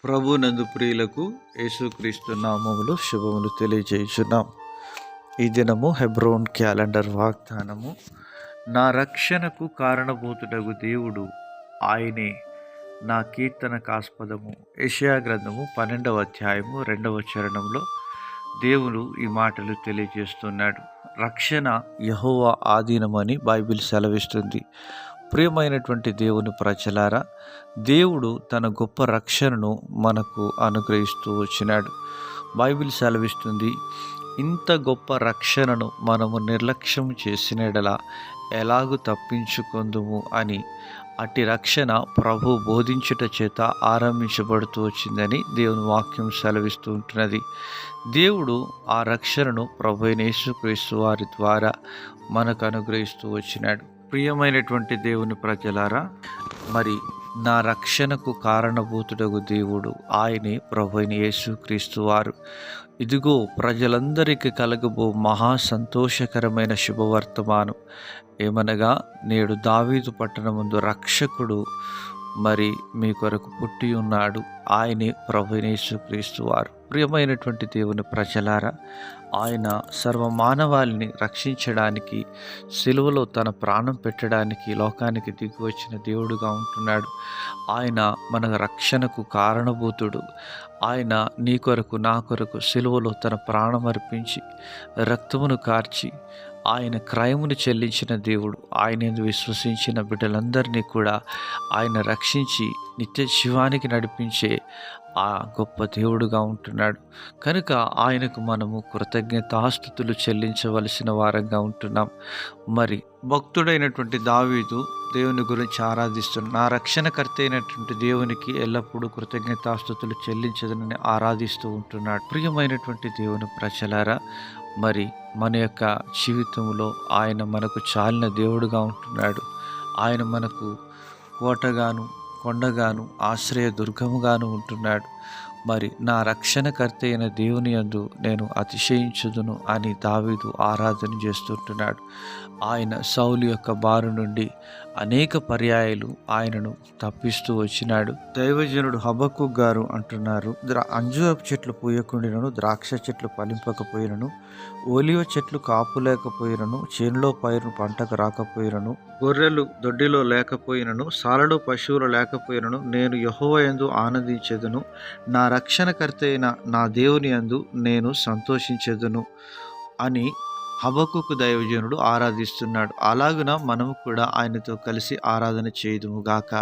ప్రభునందు ప్రియులకు యేసుక్రీస్తు నామములు శుభములు తెలియజేయుచున్నాం. ఈ దినము హెబ్రోన్ క్యాలెండర్ వాగ్దానము. నా రక్షణకు కారణభూతుడగు దేవుడు ఆయనే నా కీర్తనకాస్పదము. యెషయా గ్రంథము 12వ అధ్యాయము 2వ చరణంలో దేవుడు ఈ మాటలు తెలియజేస్తున్నాడు. రక్షణ యెహోవా ఆధీనమని బైబిల్ సెలవిస్తుంది. ప్రియమైనటువంటి దేవుని ప్రజలారా, దేవుడు తన గొప్ప రక్షణను మనకు అనుగ్రహిస్తూ వచ్చినాడు. బైబిల్ సెలవిస్తుంది, ఇంత గొప్ప రక్షణను మనము నిర్లక్ష్యం చేసినడలా ఎలాగూ తప్పించుకొందుము అని. అట్టి రక్షణ ప్రభు బోధించుట చేత ఆరంభించబడుతూ వచ్చిందని దేవుని వాక్యం సెలవిస్తూ ఉంటున్నది. దేవుడు ఆ రక్షణను ప్రభు అయిన యేసుక్రీస్తు వారి ద్వారా మనకు అనుగ్రహిస్తూ వచ్చినాడు. ప్రియమైనటువంటి దేవుని ప్రజలారా, మరి నా రక్షణకు కారణభూతుడగు దేవుడు ఆయనే ప్రభు అయిన యేసుక్రీస్తు వారు. ఇదిగో ప్రజలందరికీ కలగబో మహా సంతోషకరమైన శుభవర్తమానం ఏమనగా, నేడు దావీదు పట్టణమందు రక్షకుడు మరి మీ కొరకు పుట్టి ఉన్నాడు. ఆయనే ప్రభు అయిన యేసుక్రీస్తు వారు. ప్రియమైనటువంటి దేవుని ప్రజలారా, ఆయన సర్వమానవాళిని రక్షించడానికి, సిలువలో తన ప్రాణం పెట్టడానికి లోకానికి దిగి వచ్చిన దేవుడుగా ఉంటున్నాడు. ఆయన మన రక్షణకు కారణభూతుడు. ఆయన నీ కొరకు నా కొరకు సిలువలో తన ప్రాణం అర్పించి రక్తమును కార్చి ఆయన క్రయమును చెల్లించిన దేవుడు. ఆయన విశ్వసించిన బిడ్డలందరినీ కూడా ఆయన రక్షించి నిత్య జీవానికి నడిపించే ఆ గొప్ప దేవుడుగా ఉంటున్నాడు. కనుక ఆయనకు మనము కృతజ్ఞతాస్తుతులు చెల్లించవలసిన వారంగా ఉంటున్నాం. మరి భక్తుడైనటువంటి దావీదు దేవుని గురించి ఆరాధిస్తున్నాడు. నా రక్షణకర్త అయినటువంటి దేవునికి ఎల్లప్పుడూ కృతజ్ఞతాస్తుతులు చెల్లించదనని ఆరాధిస్తూ ఉంటున్నాడు. ప్రియమైనటువంటి దేవుని ప్రజలారా, మరి మన యొక్క జీవితంలో ఆయన మనకు చాలిన దేవుడుగా ఉంటున్నాడు. ఆయన మనకు కోటగాను, కొండగాను, ఆశ్రయ దుర్గముగాను ఉంటున్నాడు. మరి నా రక్షణకర్త అయిన దేవుని యందు నేను అతిశయించుదును అని దావీదు ఆరాధన చేస్తుంటున్నాడు. ఆయన సౌలు యొక్క బారు నుండి అనేక పర్యాయాలు ఆయనను తప్పిస్తూ వచ్చినాడు. దైవజనుడు హబక్కూకు గారు అంటున్నారు, అంజూరపు చెట్లు పూయకుండినను, ద్రాక్ష చెట్లు ఫలింపకపోయినను, ఒలివ చెట్లు కాపులేకపోయినను, చేనులో పైరును పంటకు రాకపోయినను, గొర్రెలు దొడ్డిలో లేకపోయినను, సాలలో పశువులు లేకపోయినను, నేను యెహోవా యందు ఆనందించెదను, నా రక్షణకర్త అయిన నా దేవుని యందు నేను సంతోషించెదను అని హబక్కూకు దైవజనుడు ఆరాధిస్తున్నాడు. అలాగున మనము కూడా ఆయనతో కలిసి ఆరాధన చేయుదుము గాక.